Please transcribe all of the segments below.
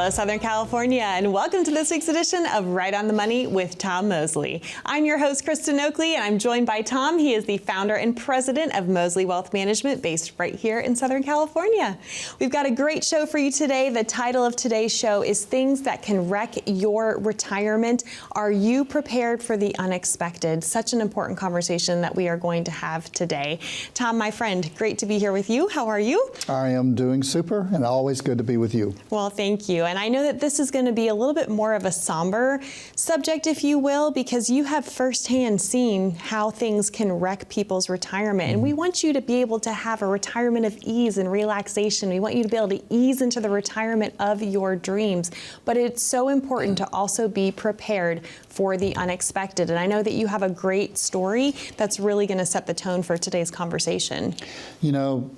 Hello, Southern California, and welcome to this week's edition of Right on the Money with 𝗬𝗵𝗁. I'm your host, Kristen Oakley, and I'm joined by Tom. He is the founder and president of 𝗬𝗁 Wealth Management, based right here in Southern California. We've got a great show for you today. The title of today's show is Things That Can Wreck Your Retirement. Are you prepared for the unexpected? Such an important conversation that we are going to have today. Tom, my friend, great to be here with you. How are you? I am doing super, and always good to be with you. Well, thank you. And I know that this is going to be a little bit more of a somber subject, if you will, because you have firsthand seen how things can wreck people's retirement. And we want you to be able to have a retirement of ease and relaxation. We want you to be able to ease into the retirement of your dreams. But it's so important to also be prepared for the unexpected. And I know that you have a great story that's really going to set the tone for today's conversation. You know,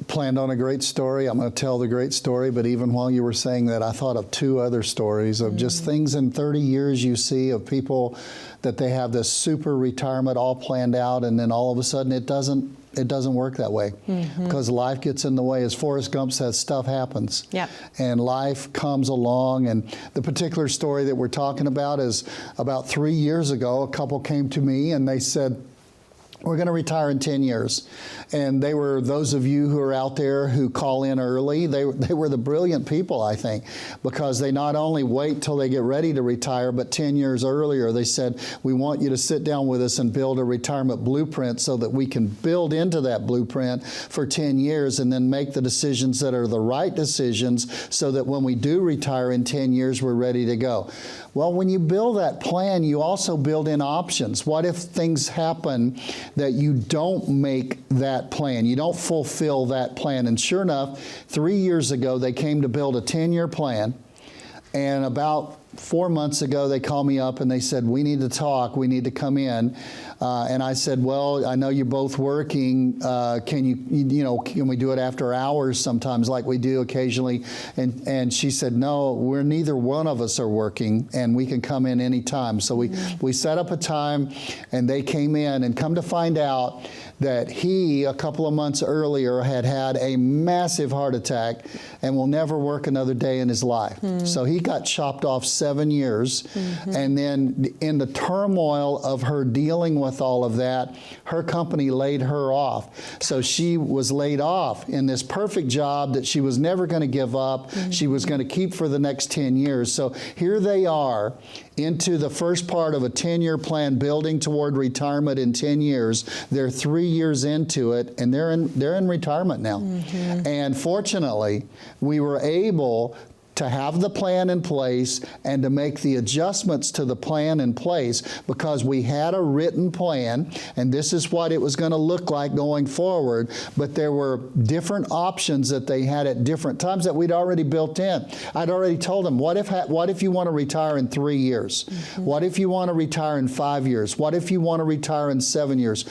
planned on a great story. I'm going to tell the great story, but even while you were saying that, I thought of two other stories of just things in 30 years you see of people that they have this super retirement all planned out, and then all of a sudden it doesn't work that way because life gets in the way. As Forrest Gump says, stuff happens. Yep. And life comes along. And the particular story that we're talking about is about 3 years ago, a couple came to me and they said, we're going to retire in 10 years. And they were, those of you who are out there who call in early, they were the brilliant people, I think, because they not only wait till they get ready to retire, but 10 years earlier, they said, we want you to sit down with us and build a retirement blueprint so that we can build into that blueprint for 10 years and then make the decisions that are the right decisions so that when we do retire in 10 years, we're ready to go. Well, when you build that plan, you also build in options. What if things happen that you don't make that plan, you don't fulfill that plan? And sure enough, 3 years ago, they came to build a 10-year plan. And about 4 months ago, they called me up and they said, we need to talk, we need to come in. And I said, well, I know you're both working. Can we do it after hours sometimes like we do occasionally? And she said, no, neither one of us are working and we can come in anytime. So we set up a time and they came in, and come to find out that he, a couple of months earlier, had a massive heart attack and will never work another day in his life. So he got chopped off 7 years. And then in the turmoil of her dealing with all of that, her company laid her off. So she was laid off in this perfect job that she was never going to give up. She was going to keep for the next 10 years. So here they are into the first part of a 10-year plan, building toward retirement in 10 years. They're 3 years into it, and they're in retirement now. And fortunately, we were able to have the plan in place and to make the adjustments to the plan in place because we had a written plan, and this is what it was going to look like going forward. But there were different options that they had at different times that we'd already built in. I'd already told them, what if you want to retire in 3 years? What if you want to retire in 5 years? What if you want to retire in 7 years?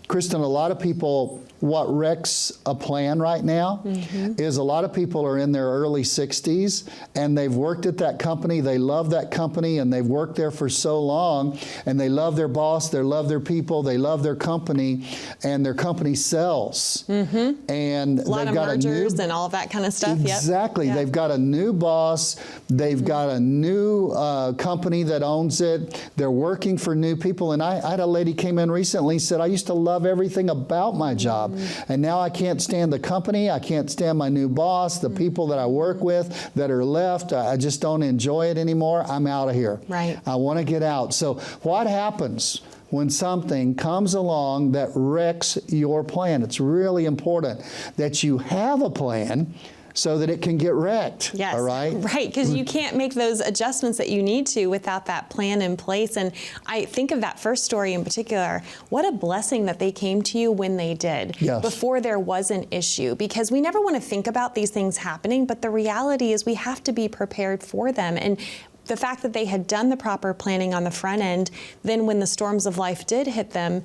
Kristen, a lot of people, what wrecks a plan right now is a lot of people are in their early 60s and they've worked at that company, they love that company, and they've worked there for so long, and they love their boss, they love their people, they love their company, and their company sells. And a lot of mergers and all of that kind of stuff. Exactly. They've got a new boss, they've got a new company that owns it, they're working for new people. And I had a lady came in recently and said, I used to love everything about my job. And now I can't stand the company, I can't stand my new boss, the people that I work with that are left, I just don't enjoy it anymore. I'm out of here. Right. I want to get out. So what happens when something comes along that wrecks your plan? It's really important that you have a plan so that it can get wrecked. Yes. All right? Right, because you can't make those adjustments that you need to without that plan in place. And I think of that first story in particular, what a blessing that they came to you when they did, before there was an issue. Because we never want to think about these things happening, but the reality is we have to be prepared for them. And the fact that they had done the proper planning on the front end, then when the storms of life did hit them,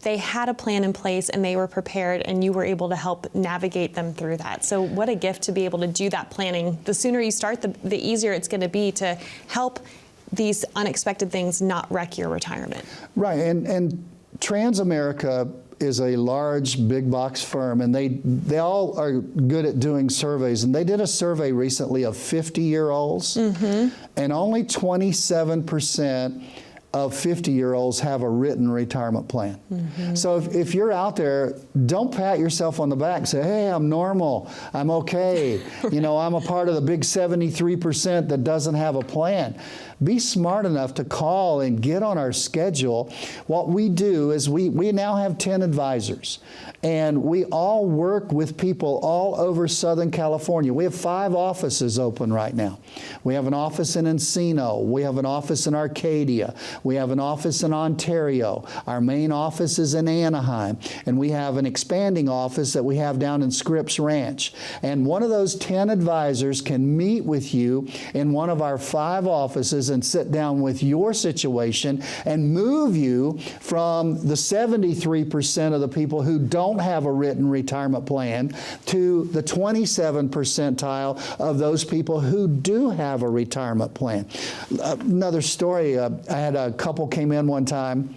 they had a plan in place and they were prepared, and you were able to help navigate them through that. So what a gift to be able to do that planning. The sooner you start, the easier it's going to be to help these unexpected things not wreck your retirement. Right, and Transamerica is a large big box firm, and they all are good at doing surveys. And they did a survey recently of 50-year-olds, and only 27% of 50-year-olds have a written retirement plan. So if you're out there, don't pat yourself on the back and say, hey, I'm normal, I'm okay. You know, I'm a part of the big 73% that doesn't have a plan. Be smart enough to call and get on our schedule. What we do is we now have 10 advisors, and we all work with people all over Southern California. We have 5 offices open right now. We have an office in Encino. We have an office in Arcadia. We have an office in Ontario. Our main office is in Anaheim. And we have an expanding office that we have down in Scripps Ranch. And one of those 10 advisors can meet with you in one of our 5 offices and sit down with your situation and move you from the 73% of the people who don't have a written retirement plan to the 27th percentile of those people who do have a retirement plan. Another story, I had a couple came in one time.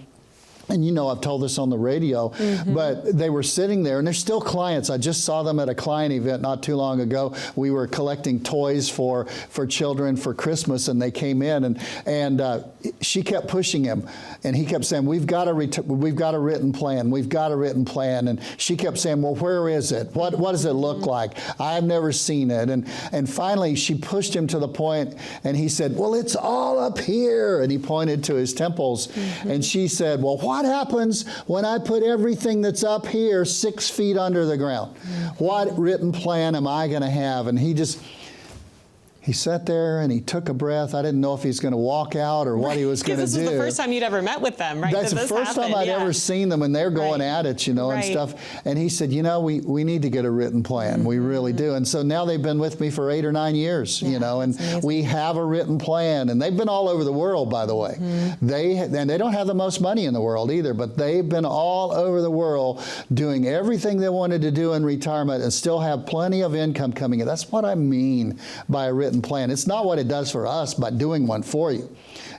And you know, I've told this on the radio, but they were sitting there, and they're still clients. I just saw them at a client event not too long ago. We were collecting toys for children for Christmas, and they came in, and she kept pushing him, and he kept saying, we've got a written plan, we've got a written plan. And she kept saying, well, where is it? What does it look like? I've never seen it. And finally, she pushed him to the point, and he said, well, it's all up here. And he pointed to his temples, and she said, well, what happens when I put everything that's up here 6 feet under the ground? What written plan am I going to have? And he sat there and he took a breath. I didn't know if he's going to walk out or what he was going to do. Because this was the first time you'd ever met with them, right? That's the first time I'd ever seen them, and they're going at it, you know, and stuff. And he said, you know, we need to get a written plan. We really do. And so now they've been with me for 8 or 9 years, you know, and we have a written plan. And they've been all over the world, by the way. And they don't have the most money in the world either, but they've been all over the world doing everything they wanted to do in retirement and still have plenty of income coming in. That's what I mean by a written plan. It's not what it does for us by doing one for you.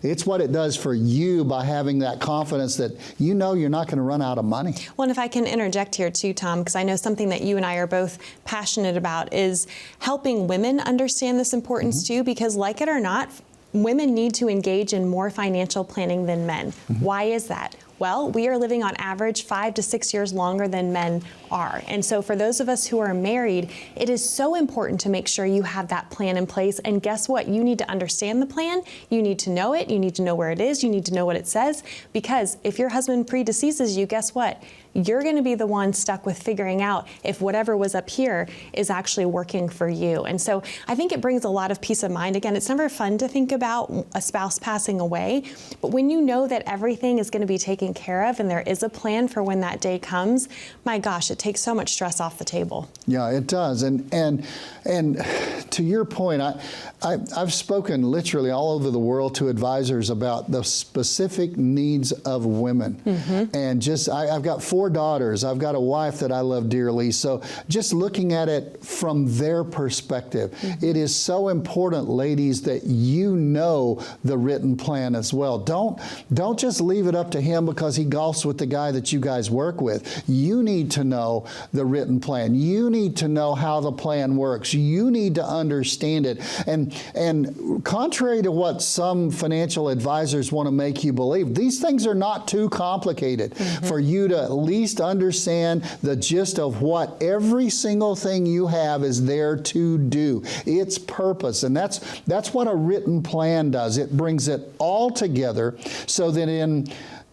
It's what it does for you by having that confidence that you know you're not going to run out of money. Well, and if I can interject here too, Tom, because I know something that you and I are both passionate about is helping women understand this importance too, because like it or not, women need to engage in more financial planning than men. Why is that? Well, we are living on average 5 to 6 years longer than men are. And so for those of us who are married, it is so important to make sure you have that plan in place. And guess what? You need to understand the plan. You need to know it. You need to know where it is. You need to know what it says. Because if your husband predeceases you, guess what? You're going to be the one stuck with figuring out if whatever was up here is actually working for you. And so I think it brings a lot of peace of mind. Again, it's never fun to think about a spouse passing away, but when you know that everything is going to be taken care of and there is a plan for when that day comes, my gosh, it takes so much stress off the table. Yeah, it does. And to your point, I've spoken literally all over the world to advisors about the specific needs of women. And just, I've got 4 daughters. I've got a wife that I love dearly. So just looking at it from their perspective, it is so important, ladies, that you know the written plan as well. Don't just leave it up to him because he golfs with the guy that you guys work with. You need to know the written plan. You need to know how the plan works. You need to understand it. And contrary to what some financial advisors want to make you believe, these things are not too complicated for you to at least understand the gist of what every single thing you have is there to do. Its purpose. And that's what a written plan does. It brings it all together so that in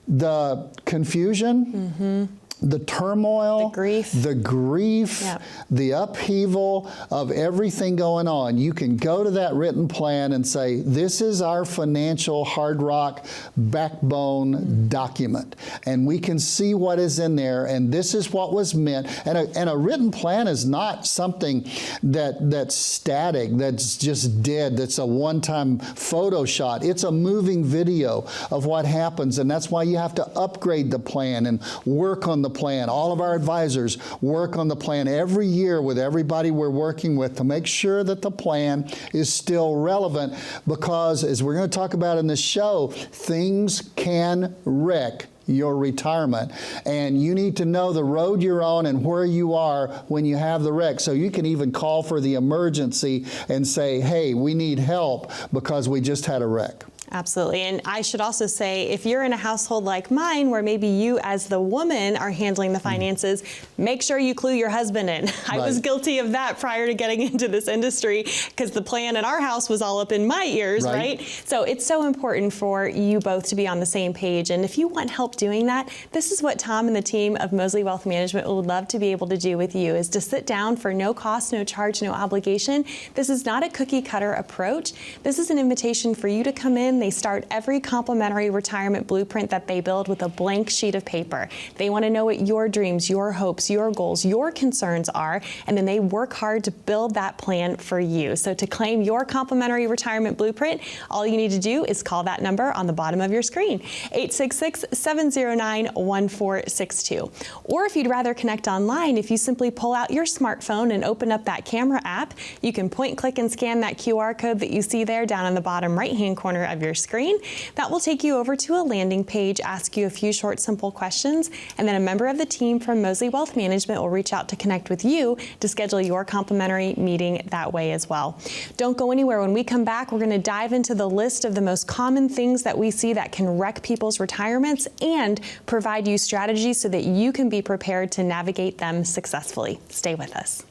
the confusion, the turmoil, the grief, the upheaval of everything going on, you can go to that written plan and say, this is our financial hard rock backbone document. And we can see what is in there, and this is what was meant. And a written plan is not something that's static, that's just dead, that's a one-time photo shot. It's a moving video of what happens, and that's why you have to upgrade the plan and work on the plan. All of our advisors work on the plan every year with everybody we're working with to make sure that the plan is still relevant, because as we're going to talk about in this show, things can wreck your retirement. And you need to know the road you're on and where you are when you have the wreck. So you can even call for the emergency and say, hey, we need help because we just had a wreck. Absolutely. And I should also say, if you're in a household like mine, where maybe you as the woman are handling the finances, make sure you clue your husband in. I was guilty of that prior to getting into this industry, because the plan in our house was all up in my ears, right? So it's so important for you both to be on the same page. And if you want help doing that, this is what Tom and the team of 盛 Wealth Management would love to be able to do with you, is to sit down for no cost, no charge, no obligation. This is not a cookie cutter approach. This is an invitation for you to come in. They start every complimentary retirement blueprint that they build with a blank sheet of paper. They want to know what your dreams, your hopes, your goals, your concerns are, and then they work hard to build that plan for you. So to claim your complimentary retirement blueprint, all you need to do is call that number on the bottom of your screen, 866-709-1462. Or if you'd rather connect online, if you simply pull out your smartphone and open up that camera app, you can point, click, and scan that QR code that you see there down in the bottom right-hand corner of your screen. That will take you over to a landing page, ask you a few short, simple questions, and then a member of the team from 盛 Wealth Management will reach out to connect with you to schedule your complimentary meeting that way as well. Don't go anywhere. When we come back, we're going to dive into the list of the most common things that we see that can wreck people's retirements and provide you strategies so that you can be prepared to navigate them successfully. Stay with us.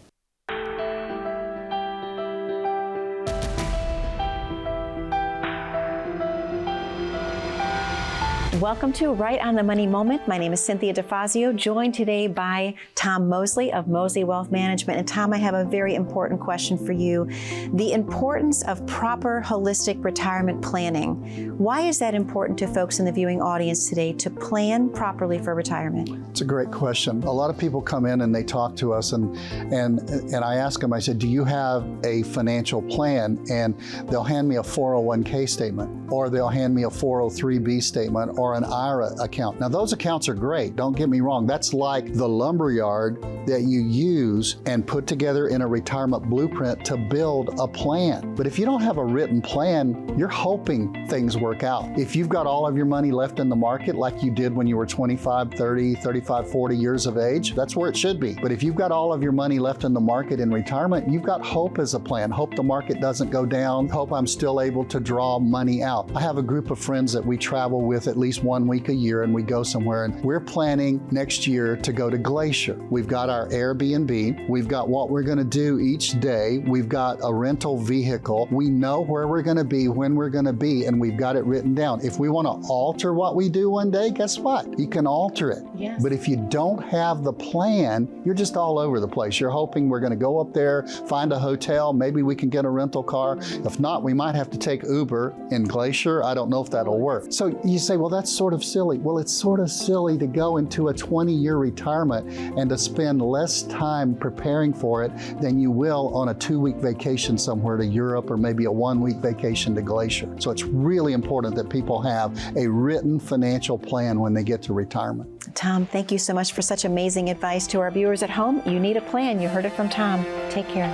Welcome to Right on the Money Moment. My name is Cynthia DeFazio, joined today by Tom Mosley of 盛 Wealth Management. And Tom, I have a very important question for you. The importance of proper holistic retirement planning. Why is that important to folks in the viewing audience today to plan properly for retirement? It's a great question. A lot of people come in and they talk to us and I ask them, I said, do you have a financial plan? And they'll hand me a 401k statement, or they'll hand me a 403b statement, or an IRA account. Now those accounts are great, don't get me wrong. That's like the lumberyard that you use and put together in a retirement blueprint to build a plan. But if you don't have a written plan, you're hoping things work out. If you've got all of your money left in the market like you did when you were 25, 30, 35, 40 years of age, that's where it should be. But if you've got all of your money left in the market in retirement, you've got hope as a plan. Hope the market doesn't go down. Hope I'm still able to draw money out. I have a group of friends that we travel with at least 1 week a year, and we go somewhere, and we're planning next year to go to Glacier. We've got our Airbnb. We've got what we're going to do each day. We've got a rental vehicle. We know where we're going to be, when we're going to be, and we've got it written down. If we want to alter what we do one day, guess what? You can alter it. Yes. But if you don't have the plan, you're just all over the place. You're hoping we're going to go up there, find a hotel, maybe we can get a rental car. If not, we might have to take Uber in Glacier. I don't know if that'll work. So you say, well, that's sort of silly. Well, it's sort of silly to go into a 20-year retirement and to spend less time preparing for it than you will on a 2-week vacation somewhere to Europe, or maybe a 1-week vacation to Glacier. So it's really important that people have a written financial plan when they get to retirement. Tom, thank you so much for such amazing advice. To our viewers at home, you need a plan. You heard it from Tom. Take care.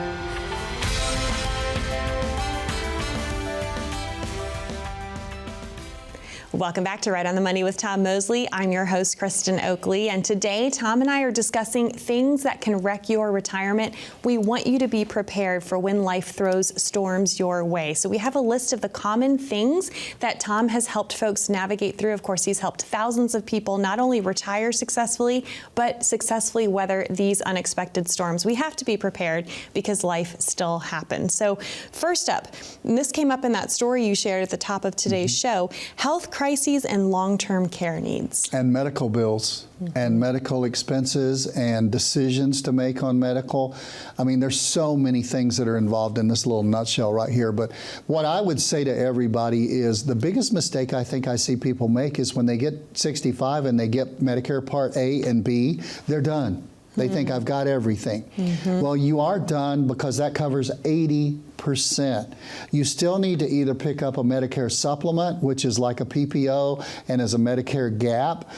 Welcome back to Right on the Money with Tom Mosley. I'm your host, Kristen Oakley, and today Tom and I are discussing things that can wreck your retirement. We want you to be prepared for when life throws storms your way. So we have a list of the common things that Tom has helped folks navigate through. Of course, he's helped thousands of people not only retire successfully, but successfully weather these unexpected storms. We have to be prepared because life still happens. So first up, and this came up in that story you shared at the top of today's show, health crises and long-term care needs. And medical bills and medical expenses and decisions to make on medical. I mean, there's so many things that are involved in this little nutshell right here. But what I would say to everybody is the biggest mistake I think I see people make is when they get 65 and they get Medicare Part A and B, they're done. They think I've got everything. Well, you are done because that covers 80%. You still need to either pick up a Medicare supplement, which is like a PPO and is a Medicare gap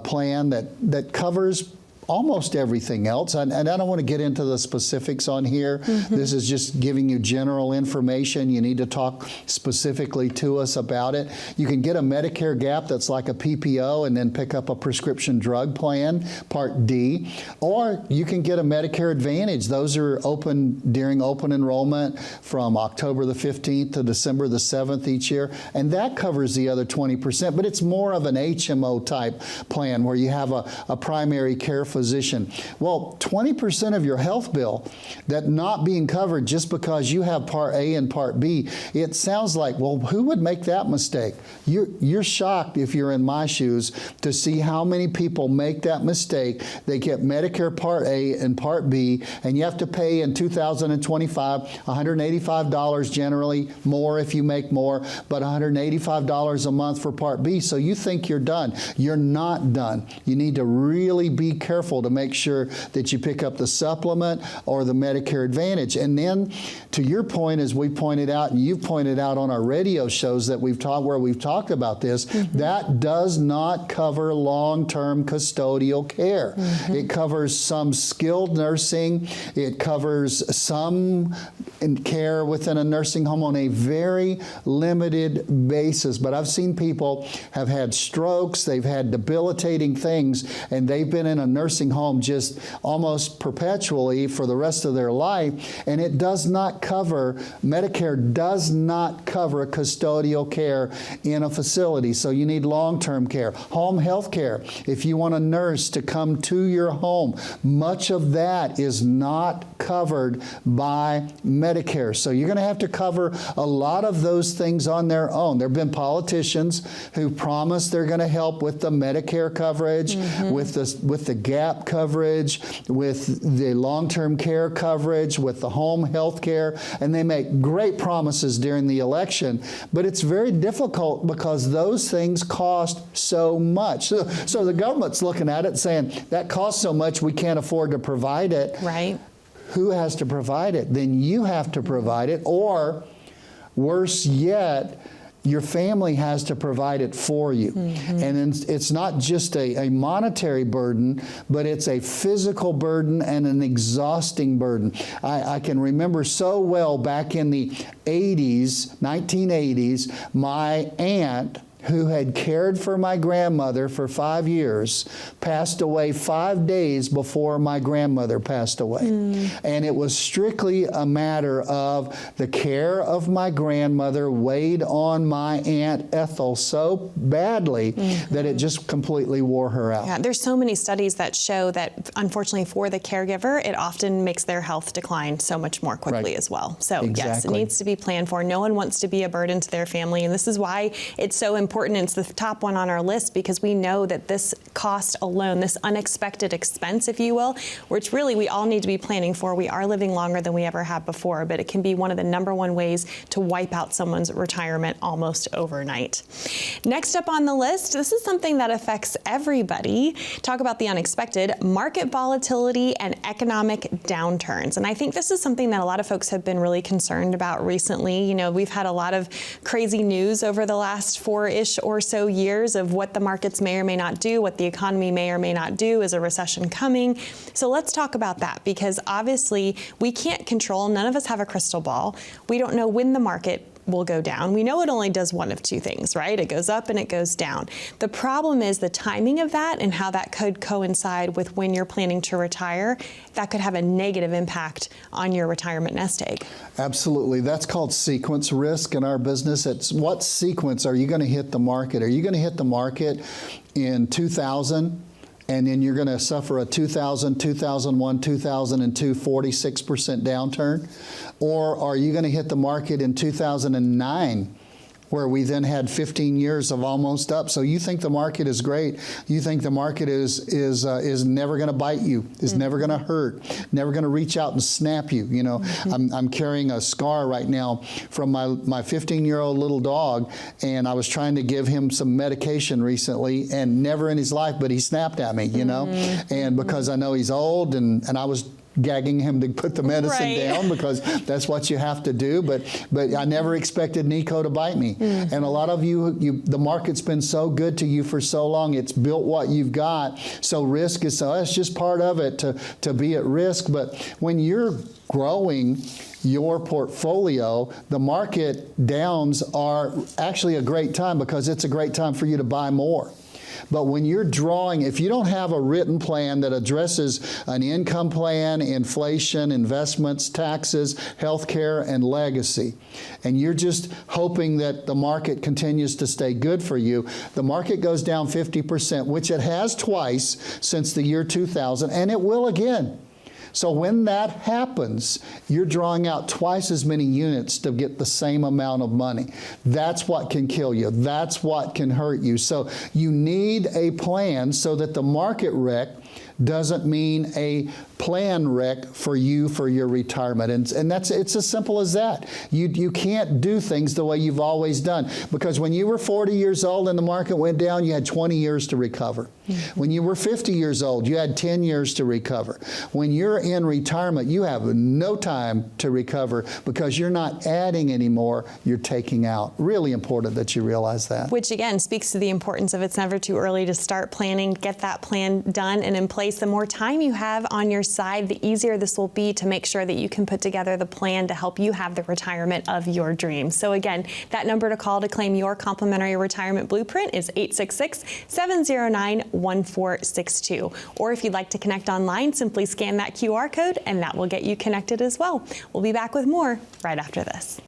plan that covers almost everything else. And I don't want to get into the specifics on here. This is just giving you general information. You need to talk specifically to us about it. You can get a Medicare gap that's like a PPO and then pick up a prescription drug plan, Part D, or you can get a Medicare Advantage. Those are open during open enrollment from October the 15th to December the 7th each year, and that covers the other 20%, but it's more of an HMO type plan where you have a primary care physician. Well, 20% of your health bill that not being covered just because you have Part A and Part B, it sounds like, well, who would make that mistake? You're shocked if you're in my shoes to see how many people make that mistake. They get Medicare Part A and Part B, and you have to pay in 2025 $185 generally, more if you make more, but $185 a month for Part B. So you think you're done. You're not done. You need to really be careful to make sure that you pick up the supplement or the Medicare Advantage. And then, to your point, as we pointed out, and you've pointed out on our radio shows that we've talked, where we've talked about this, that does not cover long-term custodial care. It covers some skilled nursing. It covers some care within a nursing home on a very limited basis. But I've seen people have had strokes, they've had debilitating things, and they've been in a nursing home just almost perpetually for the rest of their life, and it does not cover, Medicare does not cover custodial care in a facility. So you need long-term care. Home health care, if you want a nurse to come to your home, much of that is not covered by Medicare. So you're going to have to cover a lot of those things on their own. There have been politicians who promised they're going to help with the Medicare coverage, with the gap coverage, with the long-term care coverage, with the home health care, and they make great promises during the election, but it's very difficult because those things cost so much. So the government's looking at it saying, that costs so much we can't afford to provide it. Right. Who Who has to provide it? Then you have to provide it, or worse yet, your family has to provide it for you. And it's not just a monetary burden, but it's a physical burden and an exhausting burden. I can remember so well back in the 80s, 1980s, my aunt, who had cared for my grandmother for 5 years, passed away 5 days before my grandmother passed away. And it was strictly a matter of the care of my grandmother weighed on my Aunt Ethel so badly that it just completely wore her out. Yeah, there's so many studies that show that, unfortunately, for the caregiver, it often makes their health decline so much more quickly as well. So yes, it needs to be planned for. No one wants to be a burden to their family, and this is why it's so important. It's the top one on our list, because we know that this cost alone, this unexpected expense, if you will, which really we all need to be planning for. We are living longer than we ever have before, but it can be one of the #1 ways to wipe out someone's retirement almost overnight. Next up on the list, this is something that affects everybody. Talk about the unexpected: market volatility and economic downturns. And I think this is something that a lot of folks have been really concerned about recently. You know, we've had a lot of crazy news over the last 4-ish or so years of what the markets may or may not do, what the economy may or may not do. Is a recession coming? So let's talk about that, because obviously we can't control, none of us have a crystal ball. We don't know when the market will go down. We know it only does one of two things, right? It goes up and it goes down. The problem is the timing of that and how that could coincide with when you're planning to retire. That could have a negative impact on your retirement nest egg. Absolutely. That's called sequence risk in our business. It's what sequence are you going to hit the market? Are you going to hit the market in 2000? And then you're going to suffer a 2000, 2001, 2002 46% downturn? Or are you going to hit the market in 2009, where we then had 15 years of almost up? So you think the market is great. You think the market is never going to bite you, is never going to hurt, never going to reach out and snap you. You know, I'm carrying a scar right now from my 15-year-old little dog, and I was trying to give him some medication recently, and never in his life, but he snapped at me, you know, and because I know he's old, and I was gagging him to put the medicine down because that's what you have to do. But I never expected 𝗧𝗵𝗁𝗁 to bite me. And a lot of you, the market's been so good to you for so long. It's built what you've got. So risk is it's just part of it to be at risk. But when you're growing your portfolio, the market downs are actually a great time because it's a great time for you to buy more. But when you're drawing, if you don't have a written plan that addresses an income plan, inflation, investments, taxes, healthcare, and legacy, and you're just hoping that the market continues to stay good for you, the market goes down 50%, which it has twice since the year 2000, and it will again. So when that happens, you're drawing out twice as many units to get the same amount of money. That's what can kill you. That's what can hurt you. So you need a plan so that the market wreck doesn't mean a plan wreck for you for your retirement. And it's as simple as that. You can't do things the way you've always done, because when you were 40 years old and the market went down, you had 20 years to recover. When you were 50 years old, you had 10 years to recover. When you're in retirement, you have no time to recover because you're not adding anymore, you're taking out. Really important that you realize that. Which again speaks to the importance of it's never too early to start planning, get that plan done and in place. The more time you have on your side, the easier this will be to make sure that you can put together the plan to help you have the retirement of your dreams. So again, that number to call to claim your complimentary retirement blueprint is 866-709-1462. Or if you'd like to connect online, simply scan that QR code and that will get you connected as well. We'll be back with more right after this.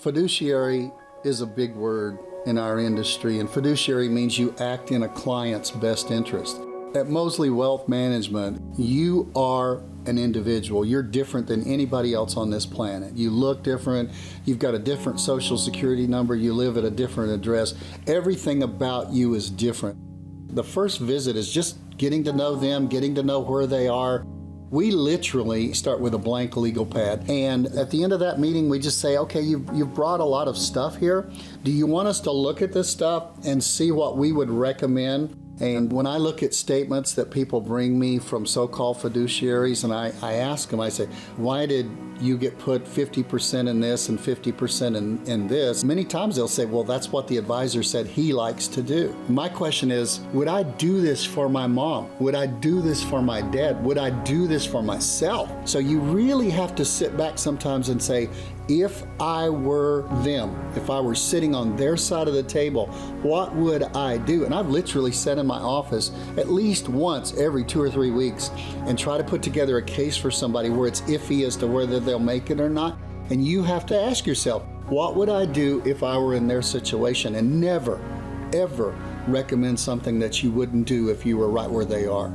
Fiduciary is a big word in our industry, and fiduciary means you act in a client's best interest. At Mosley Wealth Management, you are an individual. You're different than anybody else on this planet. You look different. You've got a different social security number. You live at a different address. Everything about you is different. The first visit is just getting to know them, getting to know where they are. We literally start with a blank legal pad, and at the end of that meeting we just say, okay, you've brought a lot of stuff here. Do you want us to look at this stuff and see what we would recommend? And when I look at statements that people bring me from so-called fiduciaries, and I ask them, I say, why did you get put 50% in this and 50% in this? Many times they'll say, well, that's what the advisor said he likes to do. My question is, would I do this for my mom? Would I do this for my dad? Would I do this for myself? So you really have to sit back sometimes and say, if I were them, if I were sitting on their side of the table, what would I do? And I've literally sat in my office at least once every 2 or 3 weeks and try to put together a case for somebody where it's iffy as to whether they'll make it or not. And you have to ask yourself, what would I do if I were in their situation? And never, ever recommend something that you wouldn't do if you were right where they are.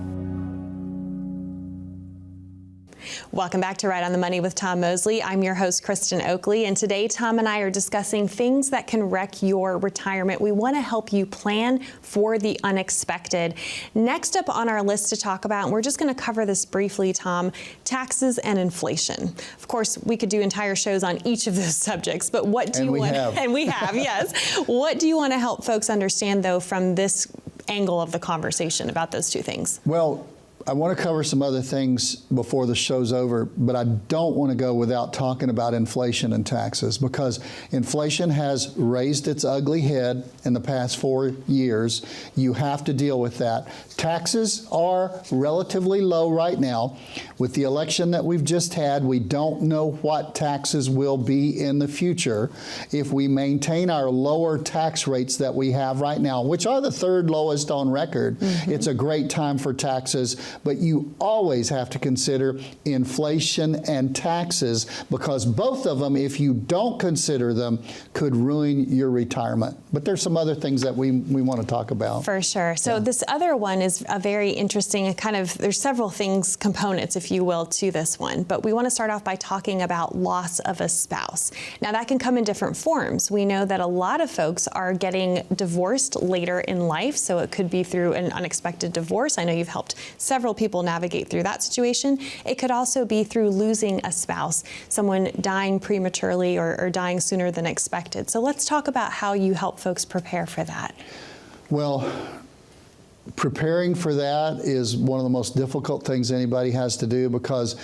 Welcome back to Right on the Money with Tom Mosley. I'm your host, Kristen Oakley, and today Tom and I are discussing things that can wreck your retirement. We want to help you plan for the unexpected. Next up on our list to talk about, and we're just going to cover this briefly, Tom, taxes and inflation. Of course, we could do entire shows on each of those subjects, but what do you want? And we have, yes. What do you want to help folks understand, though, from this angle of the conversation about those two things? Well, I want to cover some other things before the show's over, but I don't want to go without talking about inflation and taxes, because inflation has raised its ugly head in the past 4 years. You have to deal with that. Taxes are relatively low right now. With the election that we've just had, we don't know what taxes will be in the future. If we maintain our lower tax rates that we have right now, which are the third lowest on record, it's a great time for taxes. But you always have to consider inflation and taxes, because both of them, if you don't consider them, could ruin your retirement. But there's some other things that we want to talk about. For sure. So this other one is a very interesting kind of, there's several things, components, if you will, to this one. But we want to start off by talking about loss of a spouse. Now that can come in different forms. We know that a lot of folks are getting divorced later in life, so it could be through an unexpected divorce. I know you've helped several people navigate through that situation. It could also be through losing a spouse, someone dying prematurely or dying sooner than expected. So let's talk about how you help folks prepare for that. Well, preparing for that is one of the most difficult things anybody has to do, because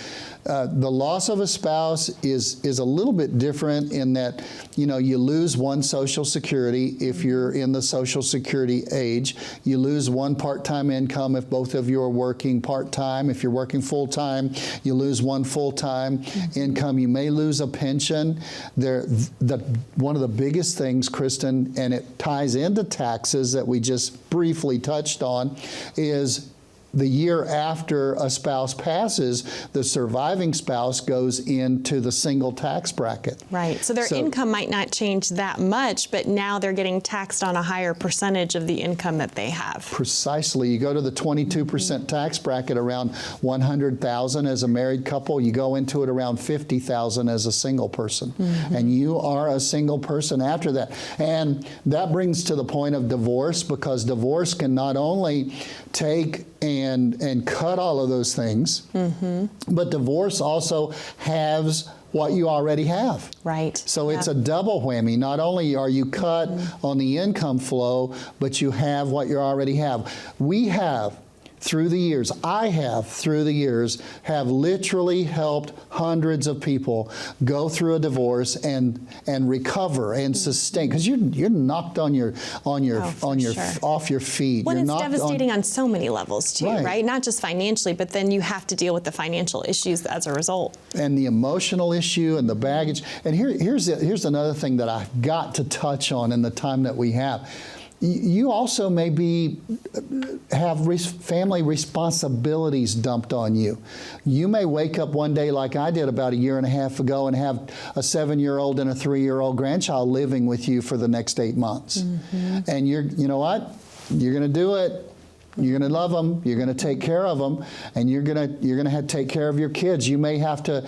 the loss of a spouse is a little bit different in that, you know, you lose one Social Security if you're in the Social Security age. You lose one part-time income if both of you are working part-time. If you're working full-time, you lose one full-time income. You may lose a pension. One of the biggest things, Kristen, and it ties into taxes that we just briefly touched on, is the year after a spouse passes, the surviving spouse goes into the single tax bracket. Right, so their income might not change that much, but now they're getting taxed on a higher percentage of the income that they have. Precisely. You go to the 22% tax bracket around $100,000 as a married couple. You go into it around $50,000 as a single person. And you are a single person after that. And that brings to the point of divorce, because divorce can not only take and cut all of those things, but divorce also halves what you already have. Right. So it's a double whammy. Not only are you cut on the income flow, but you have what you already have. We have, through the years, I have, through the years, have literally helped hundreds of people go through a divorce and recover and sustain, because you're knocked off your feet. Well, it's devastating on so many levels too, right? Not just financially, but then you have to deal with the financial issues as a result. And the emotional issue and the baggage. And here's another thing that I've got to touch on in the time that we have. You also maybe have family responsibilities dumped on you. You may wake up one day like I did about a year and a half ago and have a 7-year-old and a 3-year-old grandchild living with you for the next 8 months. And you know what? You're going to do it. You're going to love them. You're going to take care of them, and you're going to have to take care of your kids. You may have to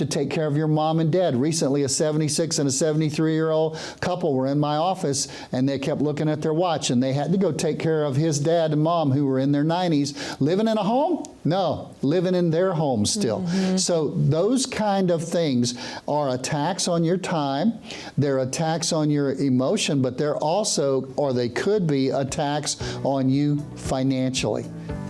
take care of your mom and dad. Recently, a 76 and a 73-year-old couple were in my office, and they kept looking at their watch, and they had to go take care of his dad and mom, who were in their 90s, living in a home. No, living in their home still. So those kind of things are attacks on your time. They're attacks on your emotion, but they're also, or they could be, attacks on you financially.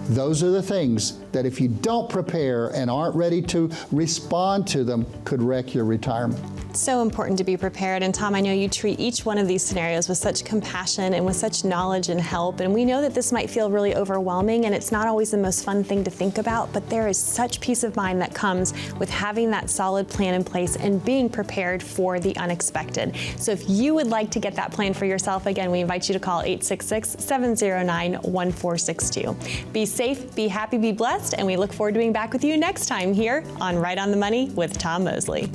Those are the things that if you don't prepare and aren't ready to respond to them, could wreck your retirement. So important to be prepared. And Tom, I know you treat each one of these scenarios with such compassion and with such knowledge and help. And we know that this might feel really overwhelming, and it's not always the most fun thing to think about, but there is such peace of mind that comes with having that solid plan in place and being prepared for the unexpected. So if you would like to get that plan for yourself, again, we invite you to call 866-709-1462. Be safe, be happy, be blessed, and we look forward to being back with you next time here on Right on the Money with Tom Mosley.